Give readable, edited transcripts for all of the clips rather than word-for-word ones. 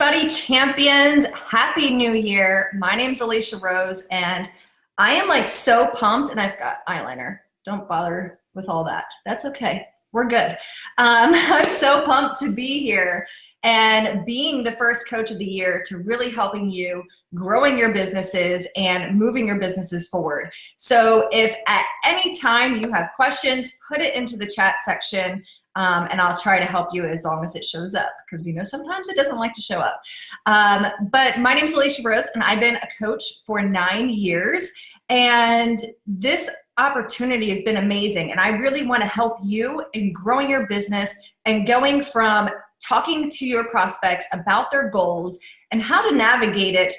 Buddy champions, happy new year. My name's Alesha Rose and I am like so pumped, and I've got eyeliner. Don't bother with all that. That's okay. We're good. I'm so pumped to be here and being the first coach of the year to really helping you growing your businesses and moving your businesses forward. So if at any time you have questions, put it into the chat section. And I'll try to help you as long as it shows up, because we know sometimes it doesn't like to show up. But my name is Alesha Rose, and I've been a coach for 9 years. And this opportunity has been amazing. And I really want to help you in growing your business and going from talking to your prospects about their goals and how to navigate it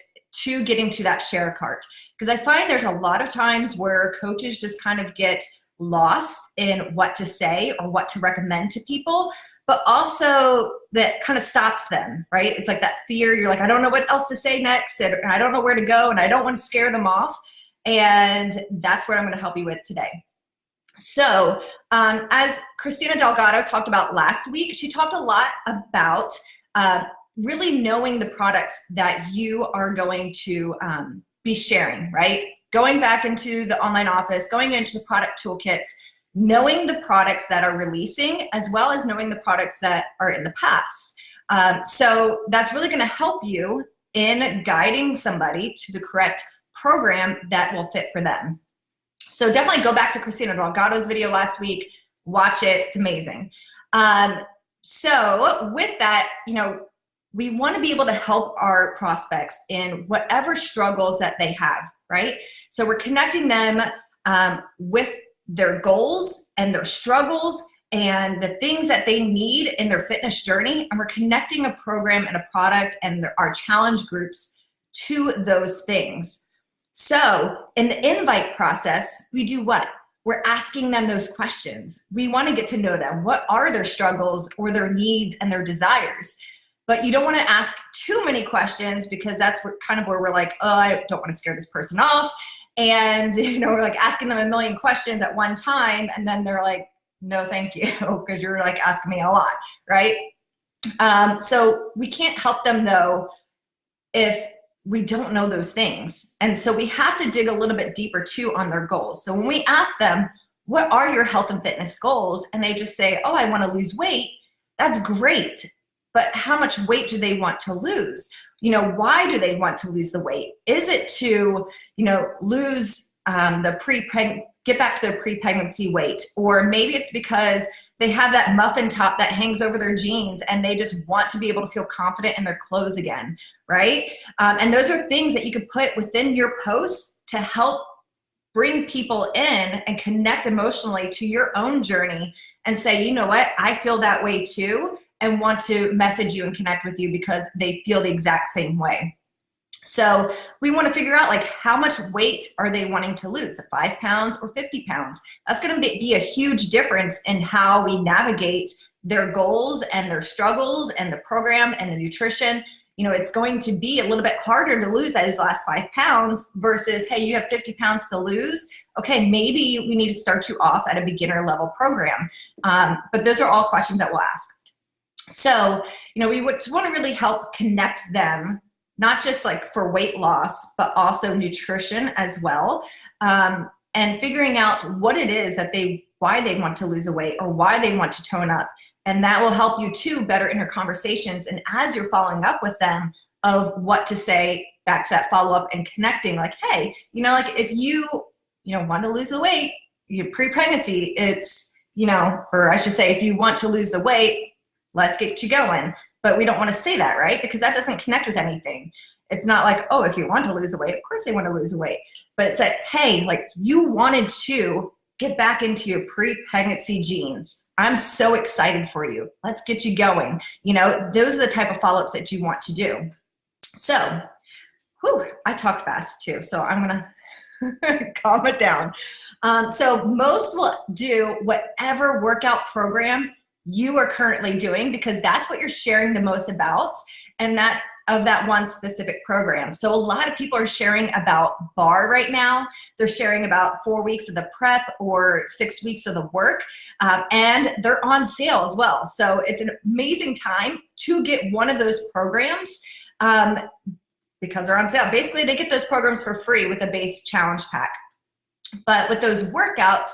to getting to that shareacart. Because I find there's a lot of times where coaches just kind of get lost in what to say or what to recommend to people, but also that kind of stops them, right? It's like that fear. You're like, I don't know what else to say next, and I don't know where to go, and I don't want to scare them off. And that's what I'm going to help you with today. So as Christina Delgado talked about last week, she talked a lot about really knowing the products that you are going to be sharing, right? Going back into the online office, going into the product toolkits, knowing the products that are releasing, as well as knowing the products that are in the past. So that's really gonna help you in guiding somebody to the correct program that will fit for them. So definitely go back to Christina Delgado's video last week, watch it, it's amazing. So with that, we want to be able to help our prospects in whatever struggles that they have, right? So we're connecting them with their goals and their struggles and the things that they need in their fitness journey. And we're connecting a program and a product and our challenge groups to those things. So in the invite process, we do what? We're asking them those questions. We want to get to know them. What are their struggles or their needs and their desires? But you don't want to ask too many questions, because that's kind of where we're like, oh, I don't want to scare this person off. And we're like asking them a million questions at one time, and then they're like, no, thank you, because you're like asking me a lot, right? So we can't help them though if we don't know those things. And so we have to dig a little bit deeper too on their goals. So when we ask them, what are your health and fitness goals? And they just say, oh, I want to lose weight. That's great. But how much weight do they want to lose? Why do they want to lose the weight? Is it to, lose get back to their pre-pregnancy weight? Or maybe it's because they have that muffin top that hangs over their jeans and they just want to be able to feel confident in their clothes again, right? And those are things that you could put within your posts to help bring people in and connect emotionally to your own journey and say, you know what, I feel that way too, and want to message you and connect with you because they feel the exact same way. So we want to figure out like how much weight are they wanting to lose, 5 pounds or 50 pounds? That's going to be a huge difference in how we navigate their goals and their struggles and the program and the nutrition. It's going to be a little bit harder to lose those last 5 pounds versus, hey, you have 50 pounds to lose. Okay, maybe we need to start you off at a beginner level program. But those are all questions that we'll ask. So, we would want to really help connect them, not just like for weight loss, but also nutrition as well. And figuring out what it is that why they want to lose a weight or why they want to tone up. And that will help you too better in your conversations. And as you're following up with them of what to say back to that follow-up and connecting, like, hey, like if you, want to lose the weight, you pre-pregnancy, it's, or I should say, if you want to lose the weight, let's get you going. But we don't want to say that, right? Because that doesn't connect with anything. It's not like, oh, if you want to lose the weight, of course they want to lose the weight. But it's like, hey, like you wanted to get back into your pre-pregnancy jeans. I'm so excited for you. Let's get you going. Those are the type of follow-ups that you want to do. So, I talk fast too, so I'm gonna calm it down. So most will do whatever workout program you are currently doing, because that's what you're sharing the most about, and that of that one specific program. So a lot of people are sharing about BAR right now. They're sharing about 4 weeks of the prep or 6 weeks of the work, and they're on sale as well. So it's an amazing time to get one of those programs because they're on sale. Basically, they get those programs for free with the base challenge pack. But with those workouts,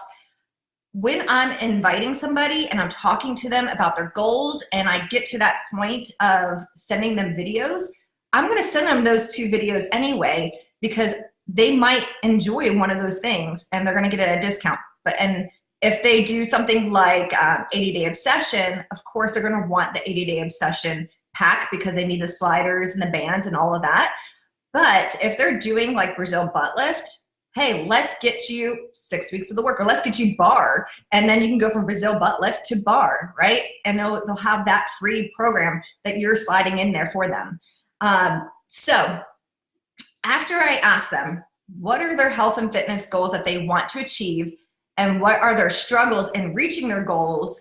when I'm inviting somebody and I'm talking to them about their goals and I get to that point of sending them videos, I'm going to send them those 2 videos anyway because they might enjoy one of those things and they're going to get it at a discount. And if they do something like 80-day obsession, of course they're going to want the 80-day obsession pack because they need the sliders and the bands and all of that. But if they're doing like Brazil butt lift, hey, let's get you 6 weeks of the work, or let's get you BAR, and then you can go from Brazil butt lift to BAR, right? And they'll have that free program that you're sliding in there for them. So after I ask them, what are their health and fitness goals that they want to achieve, and what are their struggles in reaching their goals,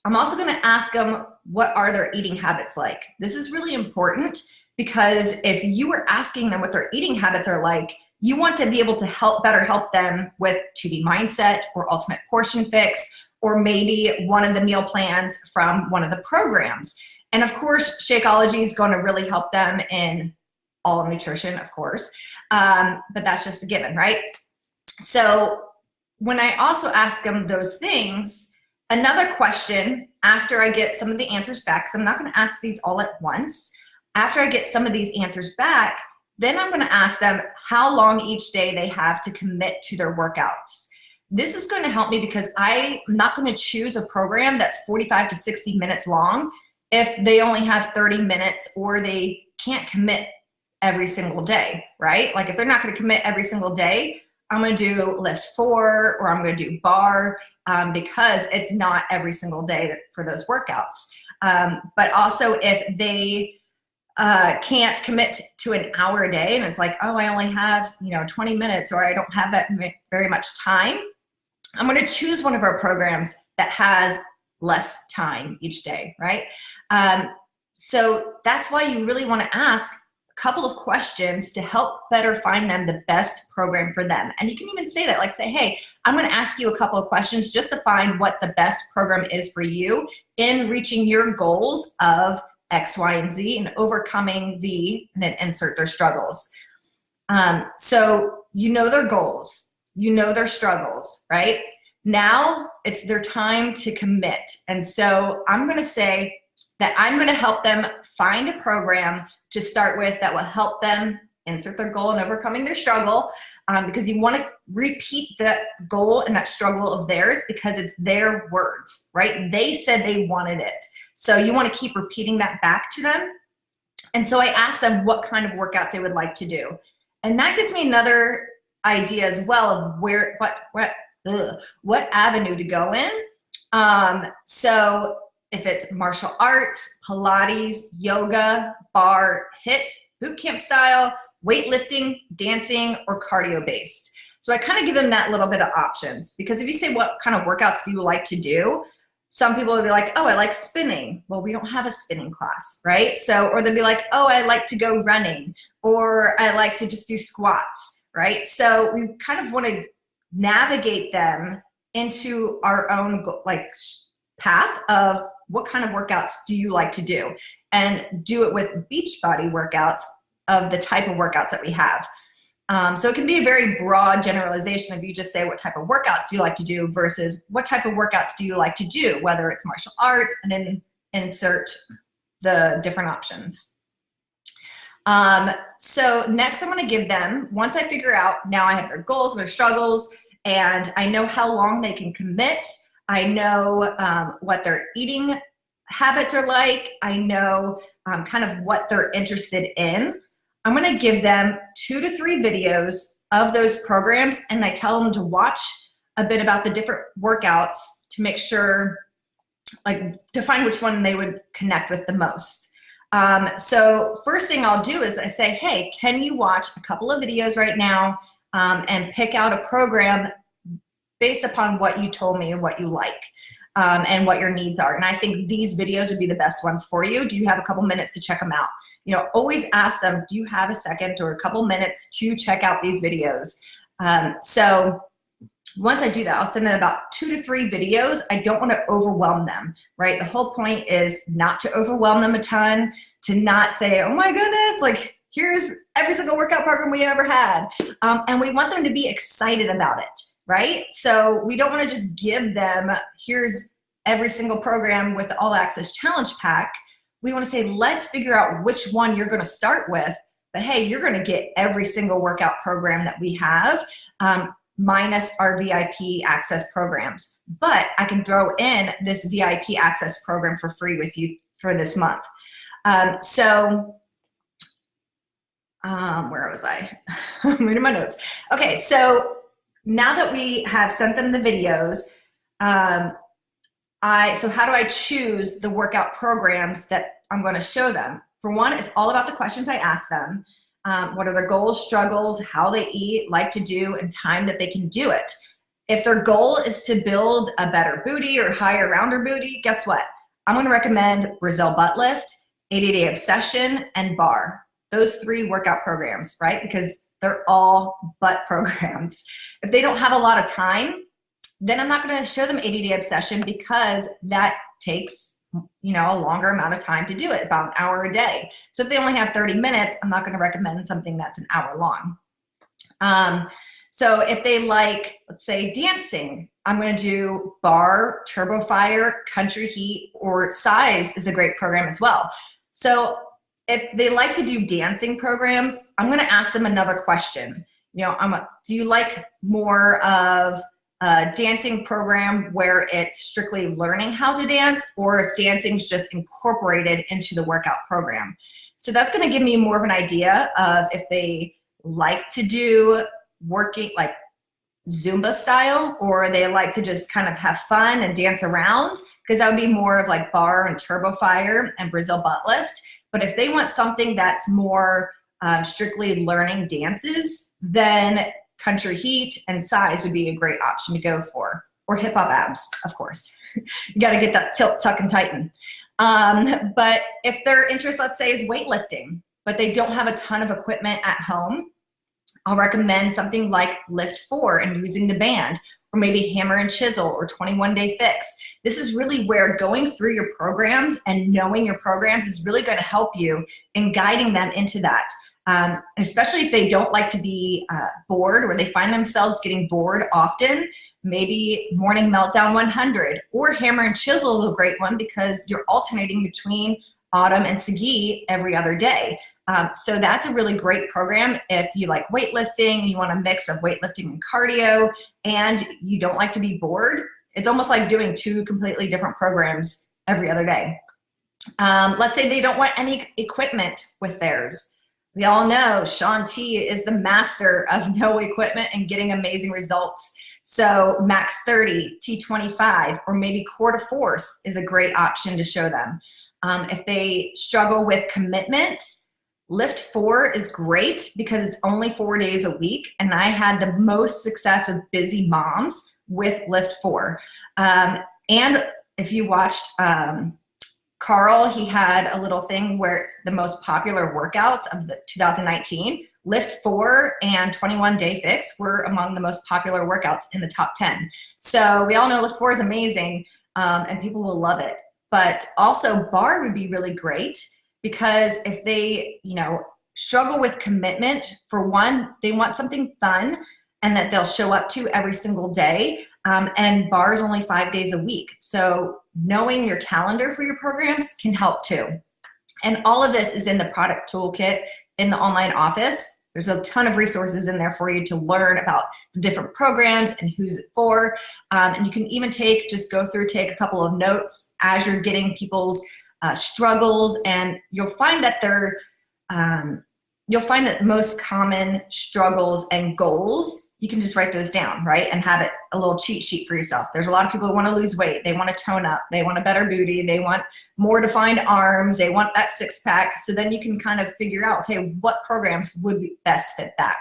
I'm also going to ask them, what are their eating habits like? This is really important because if you are asking them what their eating habits are like, you want to be able to better help them with 2D mindset or ultimate portion fix, or maybe one of the meal plans from one of the programs. And of course, Shakeology is going to really help them in all nutrition, of course, but that's just a given, right? So when I also ask them those things, another question after I get some of the answers back, because I'm not going to ask these all at once, after I get some of these answers back, then I'm going to ask them how long each day they have to commit to their workouts. This is going to help me because I'm not going to choose a program that's 45 to 60 minutes long if they only have 30 minutes or they can't commit every single day, right? Like if they're not going to commit every single day, I'm going to do lift 4 or I'm going to do BAR because it's not every single day for those workouts. But also if they can't commit to an hour a day and it's like, oh, I only have 20 minutes or I don't have that very much time, I'm going to choose one of our programs that has less time each day, right? So that's why you really want to ask a couple of questions to help better find them the best program for them. And you can even say that, like say, hey, I'm going to ask you a couple of questions just to find what the best program is for you in reaching your goals of X, Y, and Z and overcoming and then insert their struggles. So you know their goals, you know their struggles, right? Now it's their time to commit. And so I'm going to say that I'm going to help them find a program to start with that will help them insert their goal and overcoming their struggle, because you want to repeat the goal and that struggle of theirs because it's their words, right? They said they wanted it. So you want to keep repeating that back to them. And so I asked them what kind of workouts they would like to do. And that gives me another idea as well of what avenue to go in. So if it's martial arts, Pilates, yoga, bar, HIIT, boot camp style, weightlifting, dancing, or cardio based. So I kind of give them that little bit of options, because if you say what kind of workouts do you like to do, some people will be like, oh, I like spinning. Well, we don't have a spinning class, right? So, or they'll be like, oh, I like to go running, or I like to just do squats, right? So we kind of want to navigate them into our own path of what kind of workouts do you like to do, and do it with Beachbody workouts of the type of workouts that we have. So it can be a very broad generalization if you just say what type of workouts do you like to do versus what type of workouts do you like to do, whether it's martial arts, and then insert the different options. So next I'm going to give them, once I figure out, now I have their goals, their struggles, and I know how long they can commit. I know what their eating habits are like. I know kind of what they're interested in. I'm going to give them 2 to 3 videos of those programs, and I tell them to watch a bit about the different workouts to make sure, to find which one they would connect with the most. So first thing I'll do is I say, hey, can you watch a couple of videos right now and pick out a program based upon what you told me and what you like. and what your needs are. And I think these videos would be the best ones for you. Do you have a couple minutes to check them out? You know, always ask them, do you have a second or a couple minutes to check out these videos? So once I do that, I'll send them about 2 to 3 videos. I don't want to overwhelm them, right? The whole point is not to overwhelm them a ton, to not say, oh my goodness, like here's every single workout program we ever had. And we want them to be excited about it, right? So we don't want to just give them, here's every single program with the All Access Challenge Pack. We want to say, let's figure out which one you're going to start with. But hey, you're going to get every single workout program that we have, minus our VIP access programs. But I can throw in this VIP access program for free with you for this month. Where was I? I'm reading my notes. Okay, so now that we have sent them the videos, so how do I choose the workout programs that I'm going to show them? For one, it's all about the questions I ask them. What are their goals, struggles, how they eat, like to do, and time that they can do it. If their goal is to build a better booty or higher rounder booty, guess what? I'm going to recommend Brazil Butt Lift, 80-Day Obsession, and Bar. Those 3 workout programs, right? Because they're all butt programs. If they don't have a lot of time, then I'm not going to show them 80-Day Obsession because that takes, you know, a longer amount of time to do it, about an hour a day. So if they only have 30 minutes, I'm not going to recommend something that's an hour long. So if they like, let's say, dancing, I'm going to do Bar, Turbo Fire, Country Heat, or Size is a great program as well. So if they like to do dancing programs, I'm going to ask them another question. You know, do you like more of a dancing program where it's strictly learning how to dance, or if dancing's just incorporated into the workout program? So that's going to give me more of an idea of if they like to do working like Zumba style, or they like to just kind of have fun and dance around, because that would be more of like Bar and Turbo Fire and Brazil Butt Lift. But if they want something that's more strictly learning dances, then Country Heat and Size would be a great option to go for. Or Hip Hop Abs, of course. You got to get that tilt, tuck, and tighten. But if their interest, let's say, is weightlifting, but they don't have a ton of equipment at home, I'll recommend something like Lift 4 and using the band, or maybe Hammer and Chisel or 21-Day Fix. This is really where going through your programs and knowing your programs is really going to help you in guiding them into that. Especially if they don't like to be bored, or they find themselves getting bored often, maybe Morning Meltdown 100 or Hammer and Chisel is a great one, because you're alternating between Autumn and Sagi every other day. So that's a really great program if you like weightlifting, you want a mix of weightlifting and cardio, and you don't like to be bored. It's almost like doing 2 completely different programs every other day. Let's say they don't want any equipment with theirs. We all know Shaun T is the master of no equipment and getting amazing results. So Max 30, T25, or maybe Core to Force is a great option to show them. If they struggle with commitment, Lift 4 is great because it's only 4 days a week, and I had the most success with busy moms with Lift 4. And if you watched Carl, he had a little thing where it's the most popular workouts of the 2019. Lift 4 and 21-Day Fix were among the most popular workouts in the top 10. So we all know Lift 4 is amazing, and people will love it. But also Bar would be really great, because if they, you know, struggle with commitment, for one, they want something fun and that they'll show up to every single day. And Bar is only 5 days a week. So knowing your calendar for your programs can help too. And all of this is in the product toolkit in the online office. There's a ton of resources in there for you to learn about the different programs and who's it for. And you can even take a couple of notes as you're getting people's struggles, and you'll find that most common struggles and goals, you can just write those down, right? And have it a little cheat sheet for yourself. There's a lot of people who want to lose weight. They want to tone up. They want a better booty. They want more defined arms. They want that 6-pack. So then you can kind of figure out, okay, what programs would best fit that?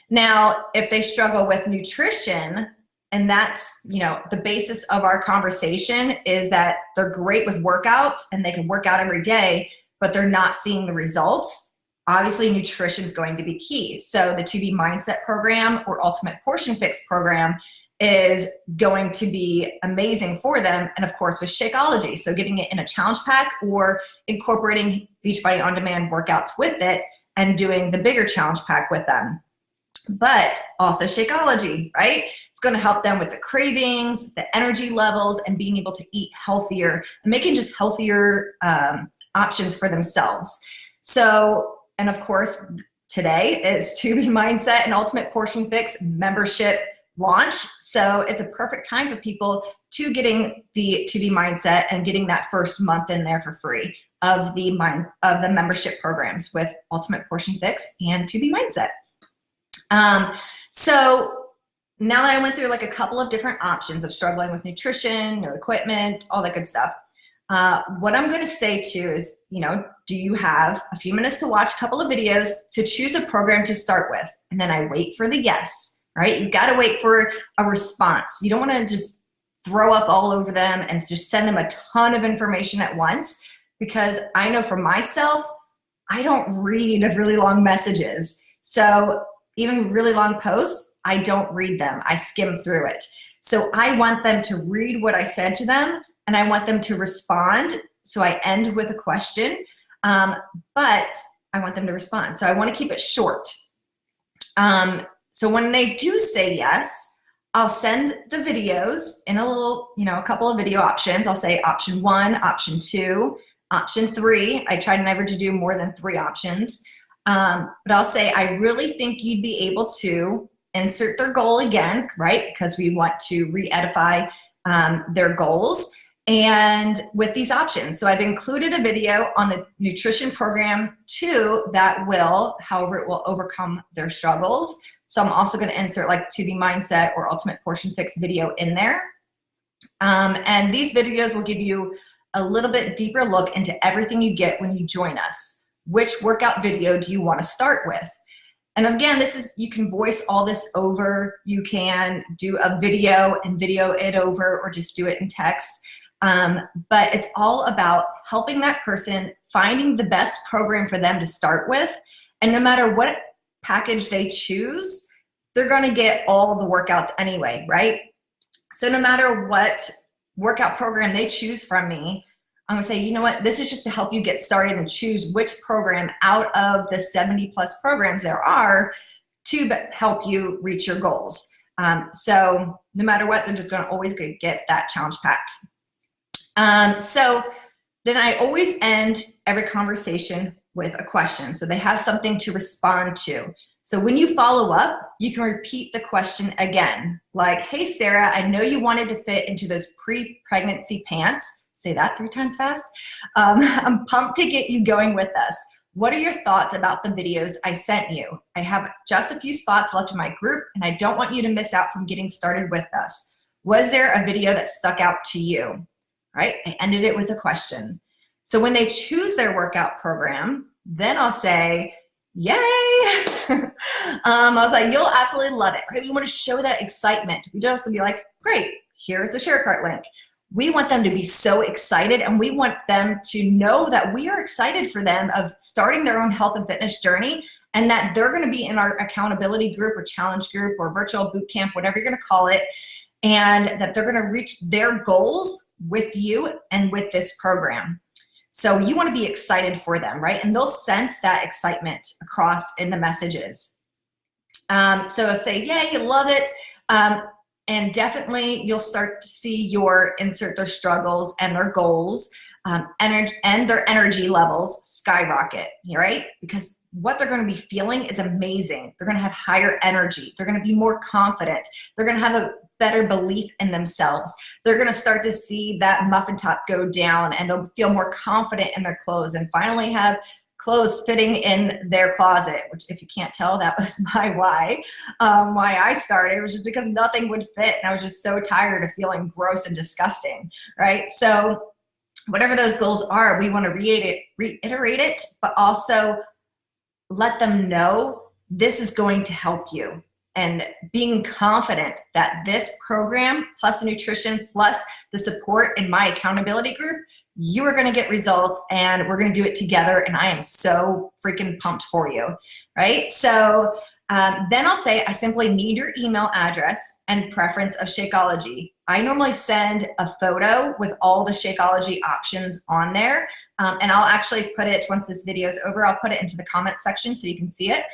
Now, if they struggle with nutrition, And that's, the basis of our conversation is that they're great with workouts and they can work out every day, but they're not seeing the results. Obviously, nutrition is going to be key. So the 2B Mindset program or Ultimate Portion Fix program is going to be amazing for them. And of course, with Shakeology, so getting it in a challenge pack or incorporating Beachbody On Demand workouts with it and doing the bigger challenge pack with them. But also Shakeology, right? It's going to help them with the cravings, the energy levels, and being able to eat healthier and making just healthier options for themselves. So, and of course, today is 2B Mindset and Ultimate Portion Fix membership launch. So it's a perfect time for people to getting the 2B Mindset and getting that first month in there for free of the membership programs with Ultimate Portion Fix and 2B Mindset. So now that I went through like a couple of different options of struggling with nutrition, no equipment, all that good stuff, what I'm going to say too is, do you have a few minutes to watch a couple of videos to choose a program to start with? And then I wait for the yes, right? You've got to wait for a response. You don't want to just throw up all over them and just send them a ton of information at once, because I know for myself, I don't read really long messages. So even really long posts, I don't read them. I skim through it. So I want them to read what I said to them, and I want them to respond. So I end with a question, but I want them to respond. So I want to keep it short. So when they do say yes, I'll send the videos in a little, a couple of video options. I'll say option 1, option 2, option 3. I try never to do more than 3 options. But I'll say, I really think you'd be able to insert their goal again, right? Because we want to re-edify their goals, and with these options. So I've included a video on the nutrition program too that will, however, it will overcome their struggles. So I'm also going to insert like 2B Mindset or Ultimate Portion Fix video in there. And these videos will give you a little bit deeper look into everything you get when you join us. Which workout video do you want to start with? And again, you can voice all this over. You can do a video and video it over, or just do it in text. But it's all about helping that person finding the best program for them to start with. And no matter what package they choose, they're going to get all of the workouts anyway, right? So no matter what workout program they choose from me, I'm going to say, you know what, this is just to help you get started and choose which program out of the 70 plus programs there are to help you reach your goals. So no matter what, they're just going to always get that challenge pack. So then I always end every conversation with a question, so they have something to respond to. So when you follow up, you can repeat the question again, like, hey, Sarah, I know you wanted to fit into those pre-pregnancy pants. Say that 3 times fast. I'm pumped to get you going with us. What are your thoughts about the videos I sent you? I have just a few spots left in my group, and I don't want you to miss out from getting started with us. Was there a video that stuck out to you? Right? I ended it with a question. So when they choose their workout program, then I'll say, yay. I was like, you'll absolutely love it. Right? We want to show that excitement. We'd also be like, great, here's the ShareAcart link. We want them to be so excited, and we want them to know that we are excited for them of starting their own health and fitness journey, and that they're going to be in our accountability group or challenge group or virtual boot camp, whatever you're going to call it, and that they're going to reach their goals with you and with this program. So you want to be excited for them, right? And they'll sense that excitement across in the messages. So say, yeah, you love it. And definitely you'll start to see your insert their struggles and their goals and their energy levels skyrocket, right? Because what they're going to be feeling is amazing. They're going to have higher energy. They're going to be more confident. They're going to have a better belief in themselves. They're going to start to see that muffin top go down, and they'll feel more confident in their clothes and finally have clothes fitting in their closet, which, if you can't tell, that was my why I started, which is because nothing would fit, and I was just so tired of feeling gross and disgusting, right? So whatever those goals are, we want to reiterate it, but also let them know this is going to help you. and being confident that this program plus the nutrition plus the support in my accountability group, you are going to get results and we're going to do it together. And I am so freaking pumped for you, right? So then I'll say, I simply need your email address and preference of Shakeology. I normally send a photo with all the Shakeology options on there. And I'll actually put it, once this video is over, I'll put it into the comment section so you can see it.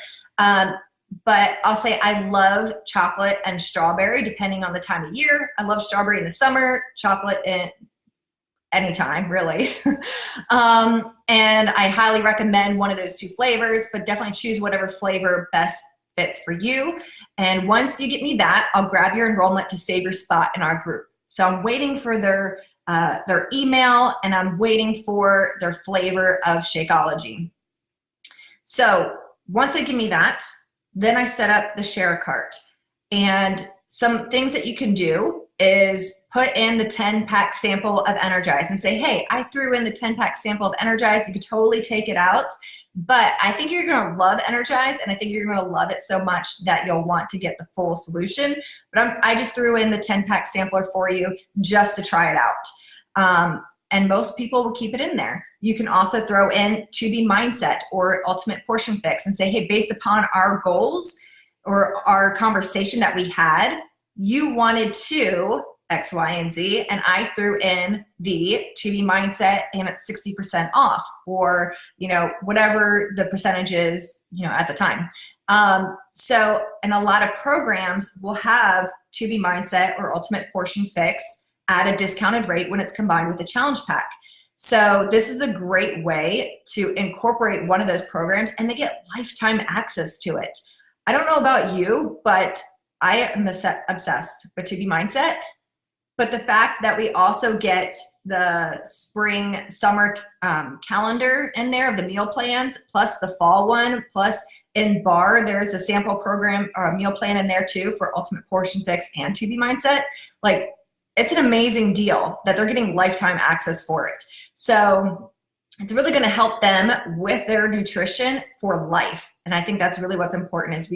But I'll say I love chocolate and strawberry depending on the time of year. I love strawberry in the summer, chocolate in anytime, really. And I highly recommend one of those two flavors, but definitely choose whatever flavor best fits for you. And once you get me that, I'll grab your enrollment to save your spot in our group. So I'm waiting for their email, and I'm waiting for their flavor of Shakeology. So once they give me that, then I set up the shareacart. And some things that you can do is put in the 10-pack sample of Energize and say, hey, I threw in the 10-pack sample of Energize. You could totally take it out. But I think you're going to love Energize, and I think you're going to love it so much that you'll want to get the full solution. But I just threw in the 10-pack sampler for you just to try it out. And most people will keep it in there. You can also throw in To Be Mindset or Ultimate Portion Fix and say, hey, based upon our goals or our conversation that we had, you wanted to X, Y, and Z, and I threw in the To Be Mindset and it's 60% off, or, you know, whatever the percentage is, you know, at the time. So, and a lot of programs will have To Be Mindset or Ultimate Portion Fix at a discounted rate when it's combined with a challenge pack. So this is a great way to incorporate one of those programs and they get lifetime access to it. I don't know about you, but I am obsessed with To Be Mindset. But the fact that we also get the spring, summer calendar in there of the meal plans, plus the fall one, plus in bar, there's a sample program or a meal plan in there too for Ultimate Portion Fix and To Be Mindset. Like, it's an amazing deal that they're getting lifetime access for it. So it's really going to help them with their nutrition for life. And I think that's really what's important is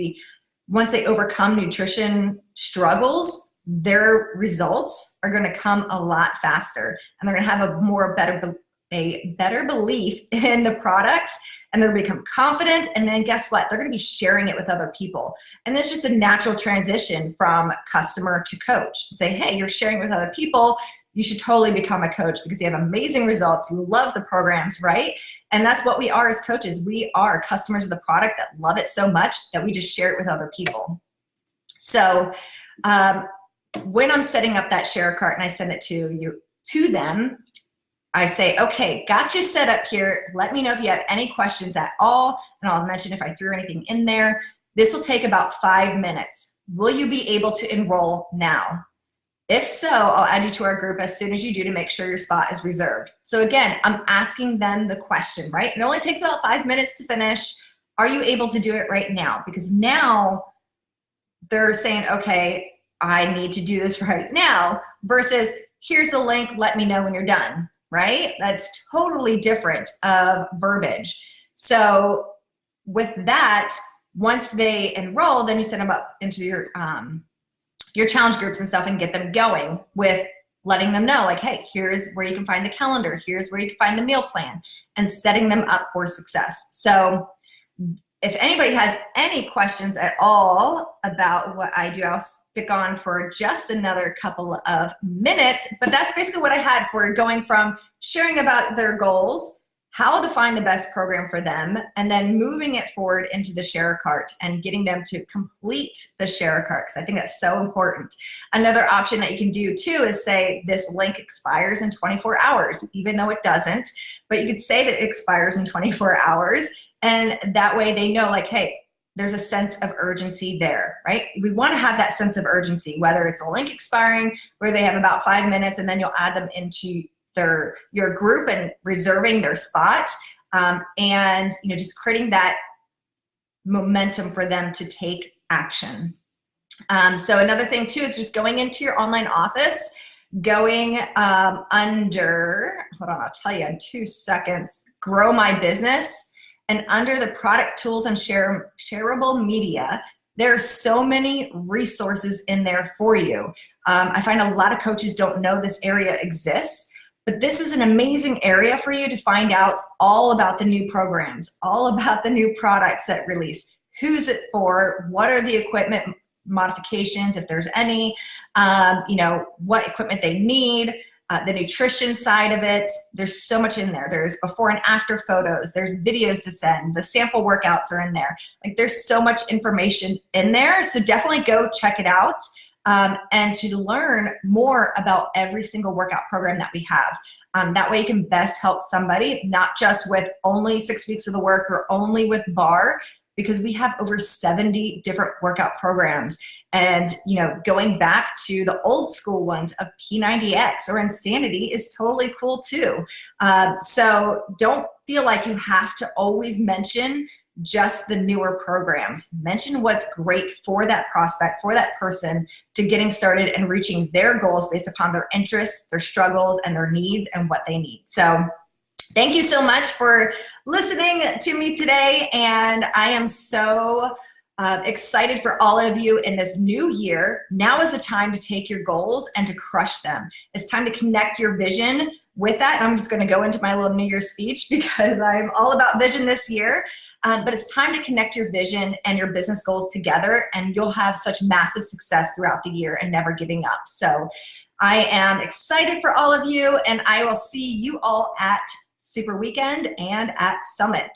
once they overcome nutrition struggles, their results are going to come a lot faster, and they're going to have a better belief in the products, and they're going to become confident. And then guess what? They're going to be sharing it with other people. And it's just a natural transition from customer to coach. Say, hey, you're sharing with other people. You should totally become a coach because you have amazing results. You love the programs, right? And that's what we are as coaches. We are customers of the product that love it so much that we just share it with other people. So when I'm setting up that shareacart and I send it to them, I say, okay, got you set up here. Let me know if you have any questions at all, and I'll mention if I threw anything in there. This will take about 5 minutes. Will you be able to enroll now? If so, I'll add you to our group as soon as you do to make sure your spot is reserved. So again, I'm asking them the question, right? It only takes about 5 minutes to finish. Are you able to do it right now? Because now they're saying, okay, I need to do this right now, versus here's the link, let me know when you're done, right? That's totally different of verbiage. So with that, once they enroll, then you set them up into your challenge groups and stuff and get them going with letting them know, like, hey, here's where you can find the calendar, here's where you can find the meal plan, and setting them up for success. So if anybody has any questions at all about what I do, I'll stick on for just another couple of minutes. But that's basically what I had for going from sharing about their goals, how to find the best program for them, and then moving it forward into the shareacart and getting them to complete the shareacart, because I think that's so important. Another option that you can do too is say this link expires in 24 hours, even though it doesn't. But you could say that it expires in 24 hours. And that way they know, like, hey, there's a sense of urgency there, right? We want to have that sense of urgency, whether it's a link expiring where they have about 5 minutes and then you'll add them into your group and reserving their spot, and just creating that momentum for them to take action. So another thing too is just going into your online office, going under, hold on, I'll tell you in 2 seconds, Grow My Business. And under the product tools and shareable media, There are so many resources in there for you. I find a lot of coaches don't know this area exists, but this is an amazing area for you to find out all about the new programs, all about the new products that release, who's it for, what are the equipment modifications, if there's any, what equipment they need, the nutrition side of it. There's so much in there. There's before and after photos. There's videos to send. The sample workouts are in there. Like, there's so much information in there. So definitely go check it out. And to learn more about every single workout program that we have. That way you can best help somebody, not just with only 6 weeks of the work or only with bar, because we have over 70 different workout programs. And going back to the old school ones of P90X or Insanity is totally cool too. So don't feel like you have to always mention just the newer programs. Mention what's great for that prospect, for that person, to getting started and reaching their goals based upon their interests, their struggles, and their needs and what they need. So thank you so much for listening to me today. And I am so excited for all of you in this new year. Now is the time to take your goals and to crush them. It's time to connect your vision with that. And I'm just going to go into my little New Year's speech because I'm all about vision this year. But it's time to connect your vision and your business goals together, and you'll have such massive success throughout the year and never giving up. So I am excited for all of you, and I will see you all at Super Weekend and at Summit.